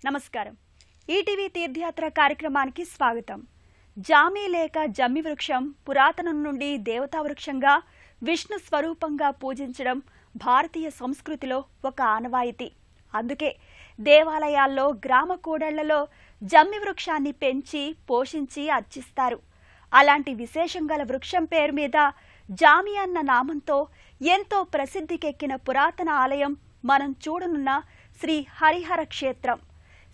నమస్కారం. ఈటీవీ తీర్థయాత్ర కార్యక్రమానికి స్వాగతం. జామి లేక జమ్మి వృక్షం పురాతనం నుండి దేవతా వృక్షంగా విష్ణు స్వరూపంగా పూజించడం భారతీయ సంస్కృతిలో ఒక ఆనవాయితీ. అందుకే దేవాలయాల్లో గ్రామ కూడళ్లలో జమ్మి వృక్షాన్ని పెంచి పోషించి అర్చిస్తారు. అలాంటి విశేషం గల వృక్షం పేరు మీద జామి అన్న నామంతో ఎంతో ప్రసిద్ధికెక్కిన పురాతన ఆలయం మనం చూడనున్న శ్రీ హరిహర క్షేత్రం.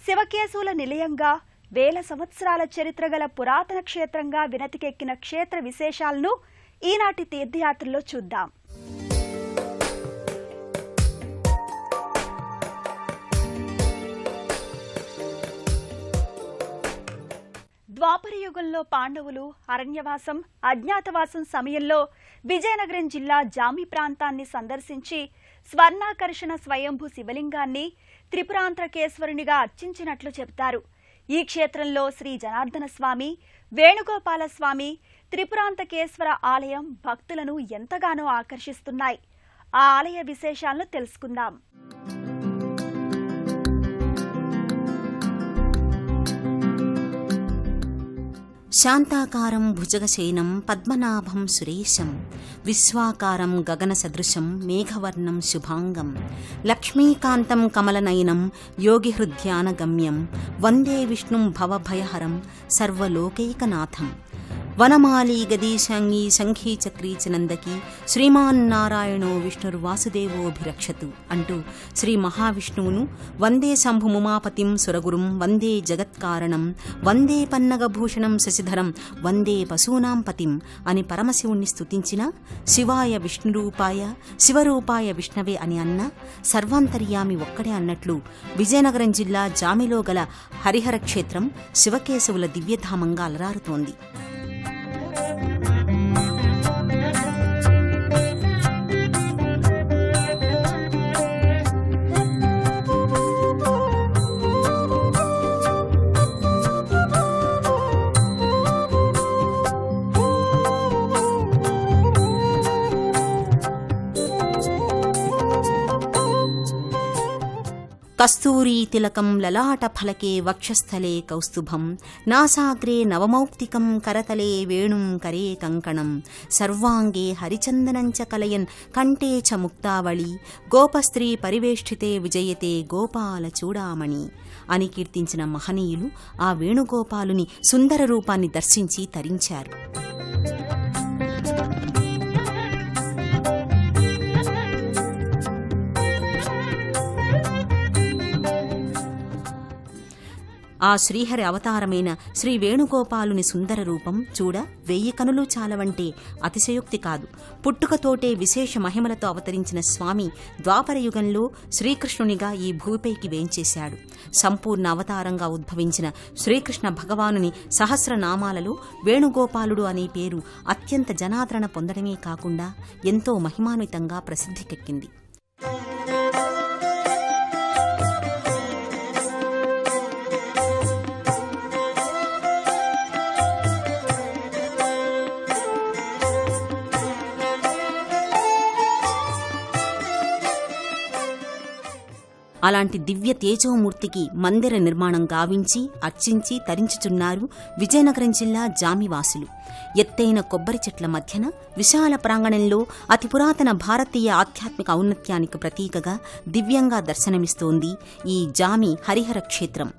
శివకేశవుల నిలయంగా వేల సంవత్సరాల చరిత్ర గల పురాతన క్షేత్రంగా వినతికెక్కిన క్షేత్ర విశేషాలను ఈనాటి తీర్థయాత్రలో చూద్దాం. ద్వాపర యుగంలో పాండవులు అరణ్యవాసం, అజ్ఞాతవాసం సమయంలో విజయనగరం జిల్లా జామి ప్రాంతాన్ని సందర్శించి స్వర్ణాకర్షణ స్వయంభూ శివలింగాన్ని త్రిపురాంతకేశ్వరునిగా అర్చించినట్లు చెబుతారు. ఈ క్షేత్రంలో శ్రీ జనార్దన స్వామి, వేణుగోపాల స్వామి, త్రిపురాంతకేశ్వర ఆలయం భక్తులను ఎంతగానో ఆకర్షిస్తున్నాయి. ఆ ఆలయ విశేషాలను తెలుసుకుందాం. శాంతాకారం భుజగశయనం పద్మనాభం సురేశం విశ్వాకారం గగన సదృశం మేఘవర్ణం శుభాంగం లక్ష్మీకాంతం కమలనయనం యోగిహృద్యానగమ్యం వందే విష్ణుం భవభయహరం సర్వలోకైకనాథం వనమాలీ గదీశాంగీ సంఖీ చక్రీ చనందకి శ్రీమాన్నారాయణో విష్ణుర్వాసుదేవోభిరక్షతు అంటూ శ్రీ మహావిష్ణువును వందే శంభుముమాపతిం సురగురుం వందే జగత్కారణం వందే పన్నగభూషణం శశిధరం వందే పశూనాం పతిం అని పరమశివుణ్ణి స్తుతించిన శివాయ విష్ణురూపాయ శివరూపాయ విష్ణవే అని అన్న సర్వాంతర్యామి ఒక్కడే అన్నట్లు విజయనగరం జిల్లా జామిలో గల హరిహర క్షేత్రం శివకేశవుల దివ్యధామంగా అలరారుతోంది. కస్తూరీ తిలకం లలాట ఫలకే వక్షస్థలే కౌస్తుభం నాసాగ్రే నవమౌక్తికం కరతలే వేణుం కరే కంకణం సర్వాంగే హరిచందనం చ కలయన్ కంఠే చ ముక్తావళి గోపస్త్రీ పరివేష్టితే విజయతే గోపాల చూడామణి అని కీర్తించిన మహనీయులు ఆ వేణుగోపాలుని సుందర రూపాన్ని దర్శించి తరించారు. ఆ శ్రీహరి అవతారమైన శ్రీ వేణుగోపాలుని సుందర రూపం చూడ 1000 కనులు చాలవంటే అతిశయోక్తి కాదు. పుట్టుకతోటే విశేష మహిమలతో అవతరించిన స్వామి ద్వాపర యుగంలో శ్రీకృష్ణునిగా ఈ భూమిపైకి వేంచేశాడు. సంపూర్ణ అవతారంగా ఉద్భవించిన శ్రీకృష్ణ భగవానుని సహస్రనామాలలో వేణుగోపాలుడు అనే పేరు అత్యంత జనాదరణ పొందడమే కాకుండా ఎంతో మహిమాన్వితంగా ప్రసిద్ధికెక్కింది. అలాంటి దివ్య తేజోమూర్తికి మందిర నిర్మాణం గావించి అర్చించి తరించుచున్నారు విజయనగరం జిల్లా జామివాసులు. ఎత్తైన కొబ్బరి చెట్ల మధ్యన విశాల ప్రాంగణంలో అతి పురాతన భారతీయ ఆధ్యాత్మిక ఔన్నత్యానికి ప్రతీకగా దివ్యంగా దర్శనమిస్తోంది ఈ జామి హరిహర క్షేత్రం.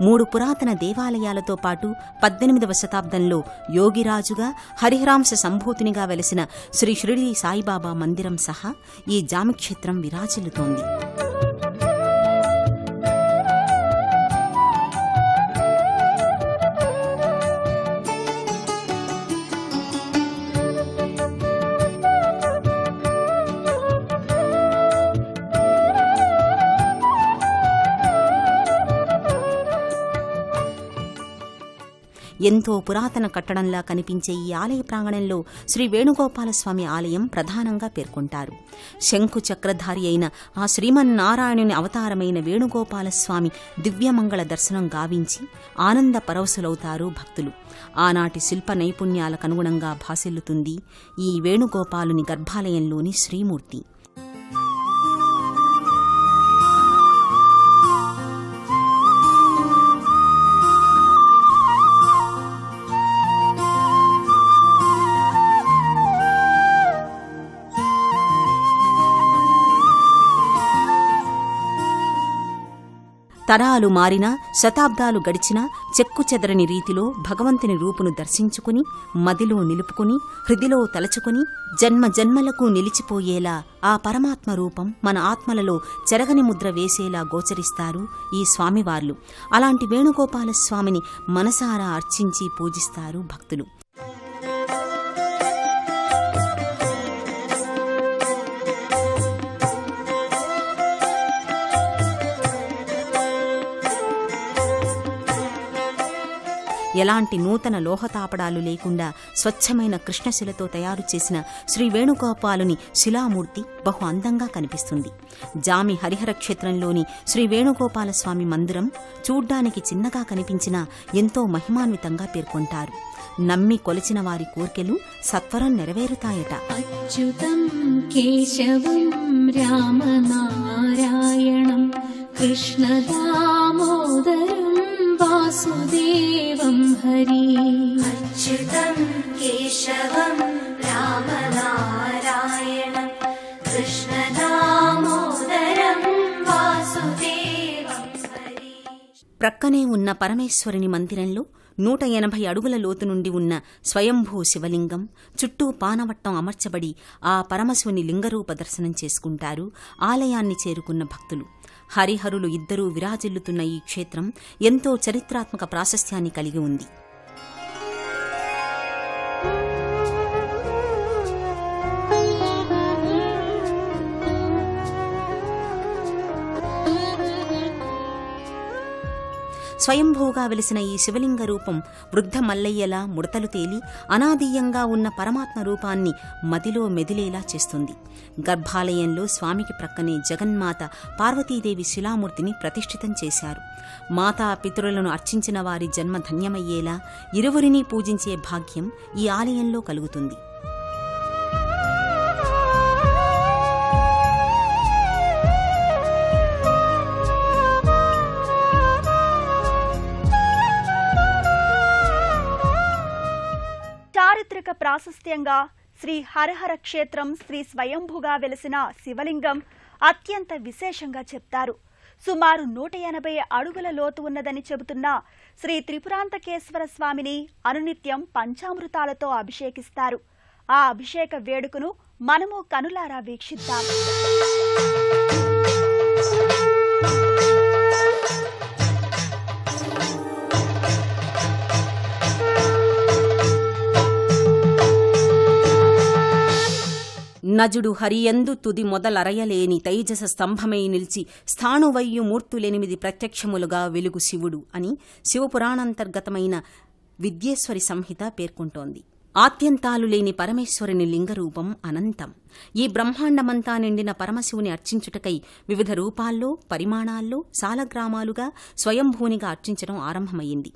3 పురాతన దేవాలయాలతో పాటు 18వ శతాబ్దంలో యోగిరాజుగా హరిహరాంశ సంభూతునిగా వెలసిన శ్రీ షిరిడీ సాయిబాబా మందిరం సహా ఈ జామి క్షేత్రం విరాజిల్లుతోంది. ఎంతో పురాతన కట్టడంలా కనిపించే ఈ ఆలయ ప్రాంగణంలో శ్రీ వేణుగోపాలస్వామి ఆలయం ప్రధానంగా పేర్కొంటారు. శంకు చక్రధారి అయిన ఆ శ్రీమన్నారాయణుని అవతారమైన వేణుగోపాలస్వామి దివ్యమంగళ దర్శనం గావించి ఆనంద పరవశులవుతారు భక్తులు. ఆనాటి శిల్ప నైపుణ్యాలకనుగుణంగా భాసిల్లుతుంది ఈ వేణుగోపాలుని గర్భాలయంలోని శ్రీమూర్తి. తరాలు మారినా శతాబ్దాలు గడిచినా చెక్కుచెదరని రీతిలో భగవంతుని రూపును దర్శించుకుని మదిలో నిలుపుకుని హృదిలో తలచుకుని జన్మ జన్మలకు నిలిచిపోయేలా ఆ పరమాత్మ రూపం మన ఆత్మలలో చెరగని ముద్ర వేసేలా గోచరిస్తారు ఈ స్వామివార్లు. అలాంటి వేణుగోపాల స్వామిని మనసారా అర్చించి పూజిస్తారు భక్తులు. ఎలాంటి నూతన లోహతాపడాలు లేకుండా స్వచ్ఛమైన కృష్ణశిలతో తయారు చేసిన శ్రీ వేణుగోపాలుని శిలామూర్తి బహు అందంగా కనిపిస్తుంది. జామి హరిహర క్షేత్రంలోని శ్రీ వేణుగోపాల స్వామి మందిరం చూడ్డానికి చిన్నగా కనిపించినా ఎంతో మహిమాన్వితంగా పేర్కొంటారు. నమ్మి కొలిచిన వారి కోర్కెలు సత్వరం నెరవేరుతాయట. అచ్యుతం కేశవం రామనారాయణం కృష్ణ దామోదరం వాసుదేవం హరి. అచ్యుతం కేశవం రామనారాయణం కృష్ణ దామోదరం వాసుదేవం హరి. ప్రక్కనే ఉన్న పరమేశ్వరుని మందిరంలో 180 అడుగుల లోతు నుండి ఉన్న స్వయంభూ శివలింగం చుట్టూ పానవట్టం అమర్చబడి ఆ పరమశివుని లింగరూప దర్శనం చేసుకుంటారు ఆలయాన్ని చేరుకున్న భక్తులు. హరిహరులు ఇద్దరూ విరాజిల్లుతున్న ఈ క్షేత్రం ఎంతో చరిత్రాత్మక ప్రాశస్త్యాన్ని కలిగి ఉంది. స్వయంభూగా వెలిసిన ఈ శివలింగ రూపం వృద్ధ మల్లయ్యలా ముడతలు తేలి అనాదీయంగా ఉన్న పరమాత్మ రూపాన్ని మదిలో మెదిలేలా చేస్తుంది. గర్భాలయంలో స్వామికి ప్రక్కనే జగన్మాత పార్వతీదేవి శిలామూర్తిని ప్రతిష్ఠితం చేశారు. మాతా పితరులను అర్చించిన వారి జన్మ ధన్యమయ్యేలా ఇరువురిని పూజించే భాగ్యం ఈ ఆలయంలో కలుగుతుంది. చారిత్రక ప్రాశస్త్యంగా శ్రీ హరిహర క్షేత్రం శ్రీ స్వయంభుగా వెలిసిన శివలింగం అత్యంత విశేషంగా చెప్తారు. సుమారు 180 అడుగుల లోతు ఉన్నదని చెబుతున్న శ్రీ త్రిపురాంతకేశ్వర స్వామిని అనునిత్యం పంచామృతాలతో అభిషేకిస్తారు. ఆ అభిషేక వేడుకను మనము కనులారా వీక్షిద్దాం. నజుడు హరియందు తుది మొదలరయలేని తైజస స్తంభమై నిలిచి స్థాణువయ్యు మూర్తులెనిమిది ప్రత్యక్షములుగా వెలుగు శివుడు అని శివపురాణాంతర్గతమైన విద్యేశ్వరి సంహిత పేర్కొంటోంది. ఆద్యంతాలు లేని పరమేశ్వరుని లింగరూపం అనంతం. ఈ బ్రహ్మాండమంతా నిండిన పరమశివుని అర్చించుటకై వివిధ రూపాల్లో పరిమాణాల్లో సాలగ్రామాలుగా స్వయంభూనిగా అర్చించడం ఆరంభమయ్యింది.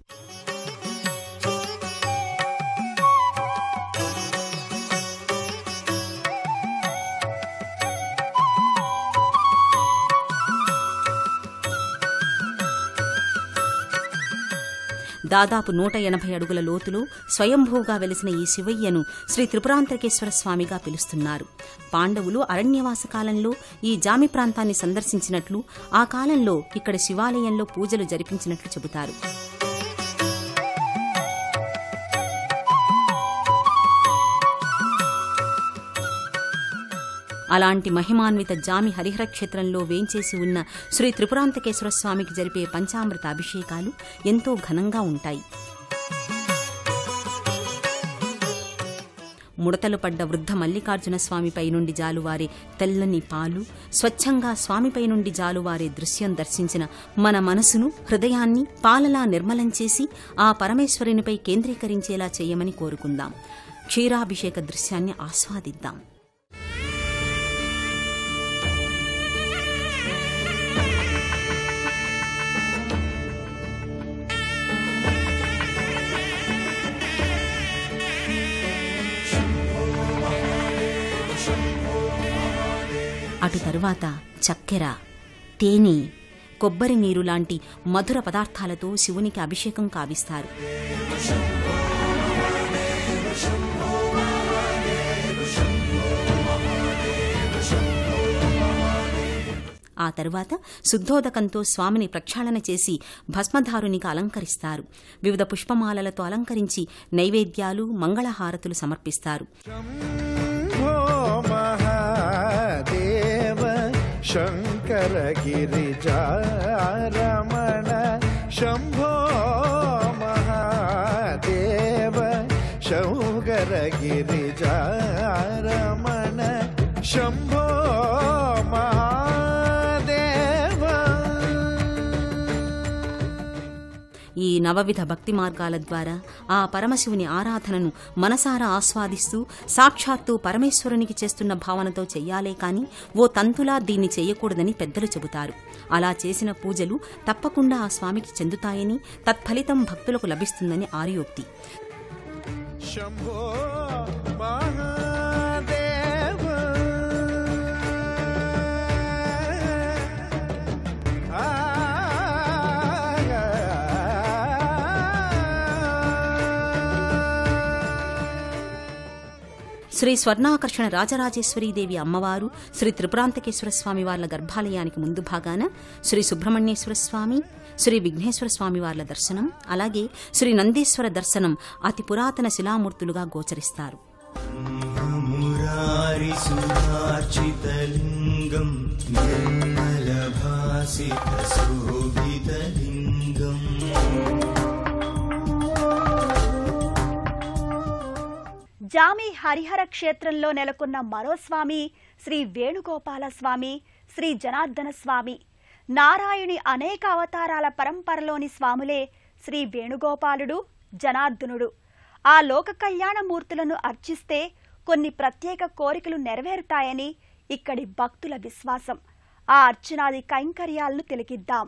దాదాపు 180 అడుగుల లోతులో స్వయంభూగా వెలిసిన ఈ శివయ్యను శ్రీ త్రిపురాంతకేశ్వర స్వామిగా పిలుస్తున్నారు. పాండవులు అరణ్యవాస కాలంలో ఈ జామి ప్రాంతాన్ని సందర్శించినట్లు, ఆ కాలంలో ఇక్కడ శివాలయంలో పూజలు జరిపించినట్లు చెబుతారు. అలాంటి మహిమాన్విత జామి హరిహర క్షేత్రంలో వేంచేసి ఉన్న శ్రీ త్రిపురాంతకేశ్వర స్వామికి జరిపే పంచామృత అభిషేకాలు ఎంతో ఘనంగా ఉంటాయి. ముడతలు పడ్డ వృద్ధ మల్లికార్జున స్వామిపై నుండి జాలువారే తెల్లని పాలు, స్వచ్ఛంగా స్వామిపై నుండి జాలువారే దృశ్యం దర్శించిన మన మనసును, హృదయాన్ని పాలలా నిర్మలం చేసి ఆ పరమేశ్వరునిపై కేంద్రీకరించేలా చేయమని కోరుకుందాం. క్షీరాభిషేక దృశ్యాన్ని ఆస్వాదిద్దాం. అటు తరువాత చక్కెర, తేనె, కొబ్బరి నీరు లాంటి మధుర పదార్థాలతో శివునికి అభిషేకం కావిస్తారు. ఆ తరువాత శుద్ధోదకంతో స్వామిని ప్రక్షాళన చేసి భస్మధారునిగా అలంకరిస్తారు. వివిధ పుష్పమాలలతో అలంకరించి నైవేద్యాలు, మంగళహారతులు సమర్పిస్తారు. శంకర గిరిజారమణ శంభో మహాదేవ శంకర గిరిజారమణ శంభో మహాదేవ. ఈ నవవిధ భక్తి మార్గాల ద్వారా ఆ పరమశివుని ఆరాధనను మనసారా ఆస్వాదిస్తూ సాక్షాత్తు పరమేశ్వరునికి చేస్తున్న భావనతో చెయ్యాలే కాని ఓ తంతులా దీన్ని చేయకూడదని పెద్దలు చెబుతారు. అలా చేసిన పూజలు తప్పకుండా ఆ స్వామికి చెందుతాయని, తత్ఫలితం భక్తులకు లభిస్తుందని ఆర్యోక్తి. శంభో మహాదేవ శ్రీ స్వర్ణాకర్షణ రాజరాజేశ్వరీదేవి అమ్మవారు, శ్రీ త్రిపురాంతకేశ్వర స్వామి వార్ల గర్భాలయానికి ముందు భాగాన శ్రీ సుబ్రహ్మణ్యేశ్వర స్వామి, శ్రీ విఘ్నేశ్వర స్వామి వార్ల దర్శనం, అలాగే శ్రీ నందీశ్వర దర్శనం అతి పురాతన శిలామూర్తులుగా గోచరిస్తారు. జామి హరిహర క్షేత్రంలో నెలకొన్న మరో స్వామి శ్రీ వేణుగోపాల స్వామి, శ్రీ జనార్దన స్వామి. నారాయణి అనేక అవతారాల పరంపరలోని స్వాములే శ్రీ వేణుగోపాలుడు, జనార్దనుడు. ఆ లోక కళ్యాణ మూర్తులను అర్చిస్తే కొన్ని ప్రత్యేక కోరికలు నెరవేరుతాయని ఇక్కడి భక్తుల విశ్వాసం. ఆ అర్చనాది కైంకర్యాలను తిలకిద్దాం.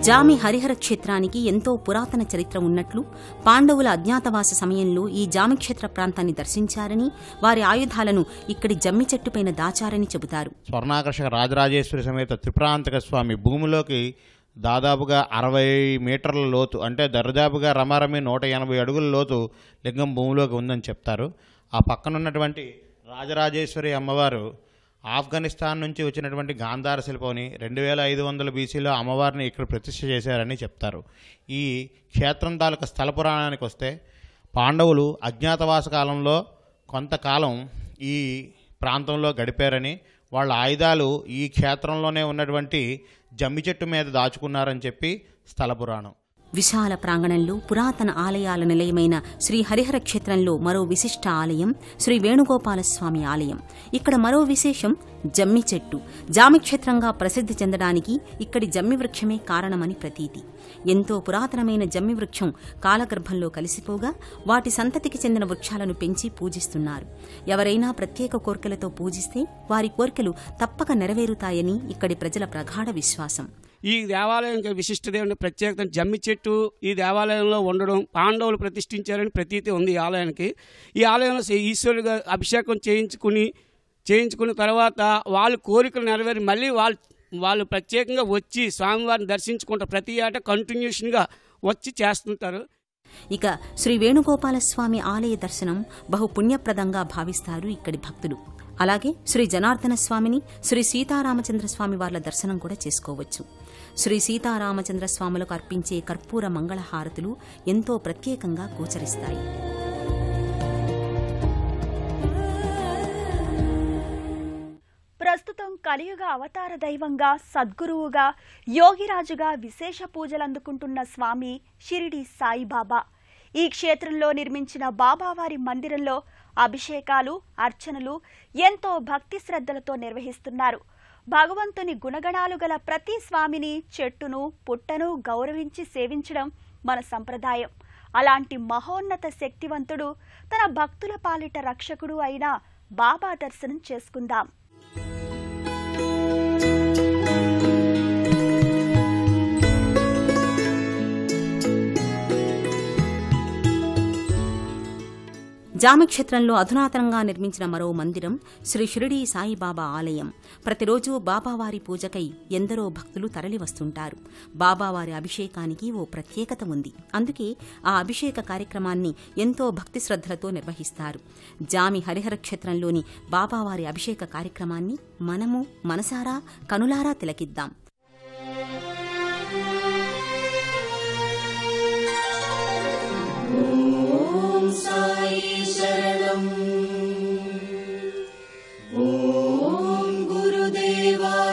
జామి హరిహర క్షేత్రానికి ఎంతో పురాతన చరిత్ర ఉన్నట్లు, పాండవుల అజ్ఞాతవాస సమయంలో ఈ జామి క్షేత్ర ప్రాంతాన్ని దర్శించారని, వారి ఆయుధాలను ఇక్కడి జమ్మి చెట్టుపైన దాచారని చెబుతారు. స్వర్ణాకర్షక రాజరాజేశ్వరి సమేత త్రిపురాంతక స్వామి భూమిలోకి దాదాపుగా 60 మీటర్ల లోతు, అంటే దరిదాపుగా రమారమి 180 అడుగుల లోతు లింగం భూమిలోకి ఉందని చెప్తారు. ఆ పక్కనున్నటువంటి రాజరాజేశ్వరి అమ్మవారు ఆఫ్ఘనిస్తాన్ నుంచి వచ్చినటువంటి గాంధార శిల్పంని 2500 బీసీలో అమ్మవారిని ఇక్కడ ప్రతిష్ఠ చేశారని చెప్తారు. ఈ క్షేత్రం తాలూకా స్థల పురాణానికి వస్తే, పాండవులు అజ్ఞాతవాస కాలంలో కొంతకాలం ఈ ప్రాంతంలో గడిపారని, వాళ్ళ ఆయుధాలు ఈ క్షేత్రంలోనే ఉన్నటువంటి జమ్మి చెట్టు మీద దాచుకున్నారని చెప్పి స్థల పురాణం. విశాల ప్రాంగణంలో పురాతన ఆలయాల నిలయమైన శ్రీ హరిహర క్షేత్రంలో మరో విశిష్ట ఆలయం శ్రీ వేణుగోపాలస్వామి ఆలయం. ఇక్కడ మరో విశేషం జమ్మి చెట్టు. జామి క్షేత్రంగా ప్రసిద్ధి చెందడానికి ఇక్కడి జమ్మి వృక్షమే కారణమని ప్రతీతి. ఎంతో పురాతనమైన జమ్మి వృక్షం కాలగర్భంలో కలిసిపోగా వాటి సంతతికి చెందిన వృక్షాలను పెంచి పూజిస్తున్నారు. ఎవరైనా ప్రత్యేక కోర్కెలతో పూజిస్తే వారి కోర్కెలు తప్పక నెరవేరుతాయని ఇక్కడి ప్రజల ప్రగాఢ విశ్వాసం. ఈ దేవాలయం విశిష్టత ఏమిటి, ప్రత్యేకత జమ్మి చెట్టు ఈ దేవాలయంలో ఉండడం, పాండవులు ప్రతిష్ఠించారని ప్రతీతి ఉంది ఈ ఆలయానికి. ఈ ఆలయంలో ఈశ్వరుడిగా అభిషేకం చేయించుకున్న తర్వాత వాళ్ళ కోరికలు నెరవేరి మళ్ళీ వాళ్ళు ప్రత్యేకంగా వచ్చి స్వామివారిని దర్శించుకుంటారు. ప్రతి ఏటా కంటిన్యూషన్గా వచ్చి చేస్తుంటారు. ఇక శ్రీ వేణుగోపాలస్వామి ఆలయ దర్శనం బహు పుణ్యప్రదంగా భావిస్తారు ఇక్కడి భక్తులు. అలాగే శ్రీ జనార్దన స్వామిని, శ్రీ సీతారామచంద్ర స్వామి వార్ల దర్శనం కూడా చేసుకోవచ్చు. శ్రీ సీతారామచంద్ర స్వాములకు అర్పించే కర్పూర మంగళహారతులు ఎంతో ప్రత్యేకంగా గోచరిస్తాయి. ప్రస్తుతం కలియుగ అవతార దైవంగా, సద్గురువుగా, యోగిరాజుగా విశేష పూజలందుకుంటున్న స్వామి షిరిడి సాయిబాబా. ఈ క్షేత్రంలో నిర్మించిన బాబావారి మందిరంలో అభిషేకాలు, అర్చనలు ఎంతో భక్తి శ్రద్ధలతో నిర్వహిస్తున్నారు. భగవంతుని గుణగణాలు గల ప్రతి స్వామిని, చెట్టును, పుట్టను గౌరవించి సేవించడం మన సంప్రదాయం. అలాంటి మహోన్నత శక్తివంతుడు, తన భక్తుల పాలిట రక్షకుడు అయిన బాబా దర్శనం చేసుకుందాం. జామి క్షేత్రంలో అధునాతనంగా నిర్మించిన మరో మందిరం శ్రీ షిరిడీ సాయిబాబా ఆలయం. ప్రతిరోజు బాబావారి పూజకై ఎందరో భక్తులు తరలివస్తుంటారు. బాబావారి అభిషేకానికి ఓ ప్రత్యేకత ఉంది. అందుకే ఆ అభిషేక కార్యక్రమాన్ని ఎంతో భక్తి శ్రద్ధలతో నిర్వహిస్తారు. జామి హరిహర క్షేత్రంలోని బాబావారి అభిషేక కార్యక్రమాన్ని మనము మనసారా కనులారా తిలకిద్దాం.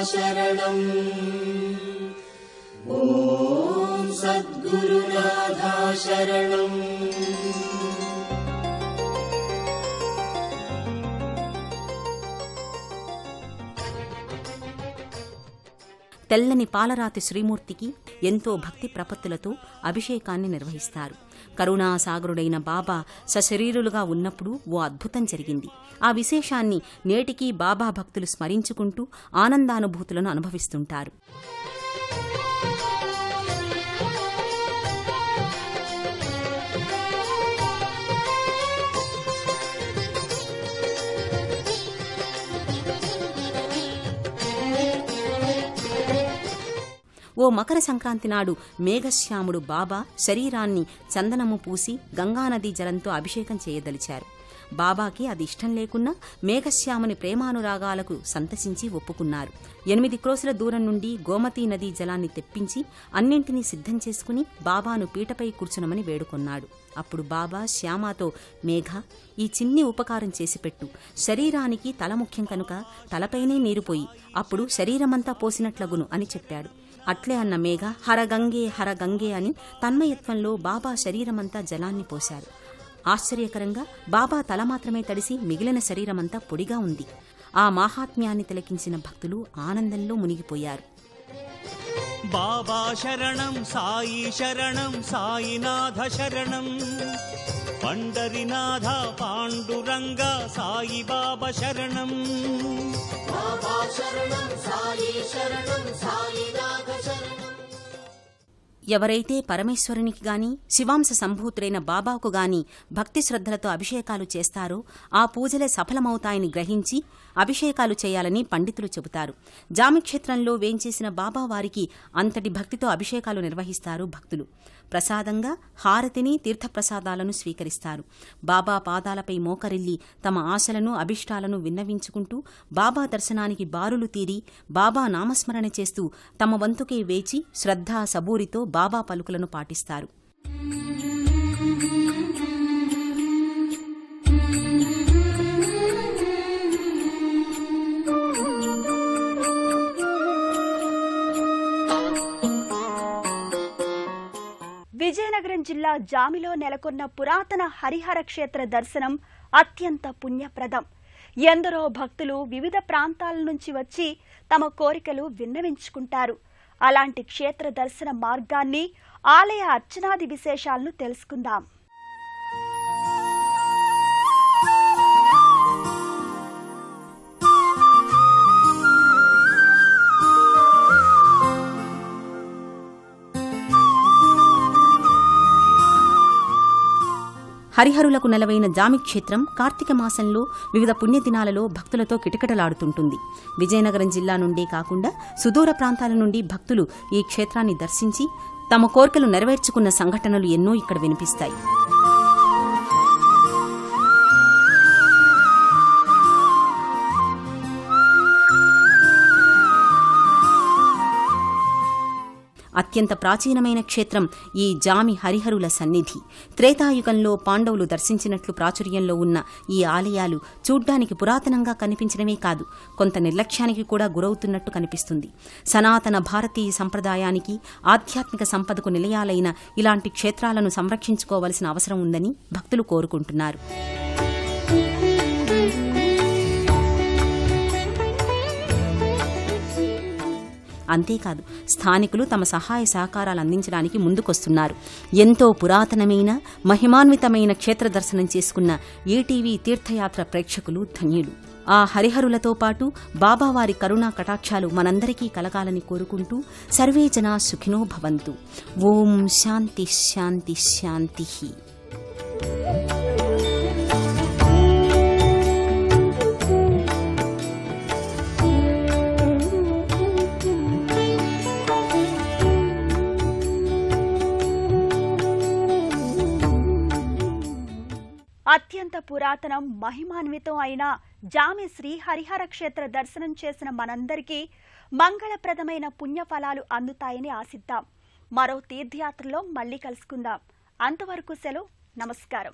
శరణం ఓం సద్గురునాథా శరణం. తెల్లని పాలరాతి శ్రీమూర్తికి ఎంతో భక్తి ప్రపత్తులతో అభిషేకాన్ని నిర్వహిస్తారు. కరుణాసాగరుడైన బాబా సశరీరులుగా ఉన్నప్పుడు ఓ అద్భుతం జరిగింది. ఆ విశేషాన్ని నేటికీ బాబా భక్తులు స్మరించుకుంటూ ఆనందానుభూతులను అనుభవిస్తుంటారు. ఓ మకర సంక్రాంతి నాడు మేఘశ్యాముడు బాబా శరీరాన్ని చందనము పూసి గంగానదీ జలంతో అభిషేకం చేయదలిచారు. బాబాకి అది ఇష్టం లేకున్నా మేఘశ్యాముని ప్రేమానురాగాలకు సంతసించి ఒప్పుకున్నారు. 8 క్రోసుల దూరం నుండి గోమతీ నదీ జలాన్ని తెప్పించి అన్నింటినీ సిద్ధం చేసుకుని బాబాను పీటపై కూర్చునమని వేడుకొన్నాడు. అప్పుడు బాబా శ్యామాతో, మేఘ, ఈ చిన్ని ఉపకారం చేసిపెట్టు. శరీరానికి తల ముఖ్యం కనుక తలపైనే నీరుపోయి అప్పుడు శరీరమంతా పోసినట్లగును అని చెప్పాడు. అట్లే అన్న మేఘ హరగంగే హరగంగే అని తన్మయత్వంలో బాబా శరీరమంతా జలాన్ని పోశారు. ఆశ్చర్యకరంగా బాబా తల మాత్రమే తడిసి మిగిలిన శరీరమంతా పొడిగా ఉంది. ఆ మాహాత్మ్యాన్ని తిలకించిన భక్తులు ఆనందంలో మునిగిపోయారు. బాబా శరణం సాయి శరణం సాయినాథ శరణం పండరినాథ పాండురంగ సాయి బాబా శరణం. బాబా శరణం సాయి శరణం సాయినాథ శరణం. ఎవరైతే పరమేశ్వరునికి గాని శివాంశ సంభూతుడైన బాబాకు గాని భక్తి శ్రద్ధలతో అభిషేకాలు చేస్తారో ఆ పూజలే సఫలమవుతాయని గ్రహించి అభిషేకాలు చేయాలని పండితులు చెబుతారు. జామిక్షేత్రంలో వేంచేసిన బాబావారికి అంతటి భక్తితో అభిషేకాలు నిర్వహిస్తారు భక్తులు. ప్రసాదంగా హారతిని తీర్థప్రసాదాలను స్వీకరిస్తారు. బాబా పాదాలపై మోకరిల్లి తమ ఆశలను అభిష్టాలను విన్నవించుకుంటూ బాబా దర్శనానికి బారులు తీరి బాబా నామస్మరణ చేస్తూ తమ వంతుకే వేచి శ్రద్ధా సబూరితో బాబా పలుకులను పాటిస్తారు. విజయనగరం జిల్లా జామిలో నెలకొన్న పురాతన హరిహర క్షేత్ర దర్శనం అత్యంత పుణ్యప్రదం. ఎందరో భక్తులు వివిధ ప్రాంతాల నుంచి వచ్చి తమ కోరికలు విన్నవించుకుంటారు. అలాంటి క్షేత్ర దర్శన మార్గాన్ని, ఆలయ అర్చనాది విశేషాలను తెలుసుకుందాం. హరిహరులకు నెలవైన జామిక్షేత్రం కార్తీక మాసంలో వివిధ పుణ్యదినాలలో భక్తులతో కిటకిటలాడుతుంటుంది. విజయనగరం జిల్లా నుండే కాకుండా సుదూర ప్రాంతాల నుండి భక్తులు ఈ క్షేత్రాన్ని దర్శించి తమ కోరికలు నెరవేర్చుకున్న సంఘటనలు ఎన్నో ఇక్కడ వినిపిస్తాయి. అత్యంత ప్రాచీనమైన క్షేత్రం ఈ జామి హరిహరుల సన్నిధి. త్రేతాయుగంలో పాండవులు దర్శించినట్లు ప్రాచుర్యంలో ఉన్న ఈ ఆలయాలు చూడ్డానికి పురాతనంగా కనిపించడమే కాదు, కొంత నిర్లక్ష్యానికి కూడా గురవుతున్నట్టు కనిపిస్తుంది. సనాతన భారతీయ సంప్రదాయానికి, ఆధ్యాత్మిక సంపదకు నిలయాలైన ఇలాంటి క్షేత్రాలను సంరక్షించుకోవలసిన అవసరం ఉందని భక్తులు కోరుకుంటున్నారు. అంతేకాదు, స్థానికులు తమ సహాయ సహకారాలు అందించడానికి ముందుకొస్తున్నారు. ఎంతో పురాతనమైన మహిమాన్వితమైన క్షేత్ర దర్శనం చేసుకున్న ఈటీవీ తీర్థయాత్ర ప్రేక్షకులు ధన్యులు. ఆ హరిహరులతో పాటు బాబావారి కరుణా కటాక్షాలు మనందరికీ కలగాలని కోరుకుంటూ సర్వే జనా సుఖినో భవంతు. ఓం శాంతి శాంతి శాంతి. అత్యంత పురాతనం మహిమాన్వితం అయిన జామి శ్రీ హరిహర క్షేత్ర దర్శనం చేసిన మనందరికీ మంగళప్రదమైన పుణ్యఫలాలు అందుతాయని ఆశిద్దాం. మరో తీర్థయాత్రలో మళ్ళీ కలుసుకుందాం. అంతవరకు సెలవు. నమస్కారం.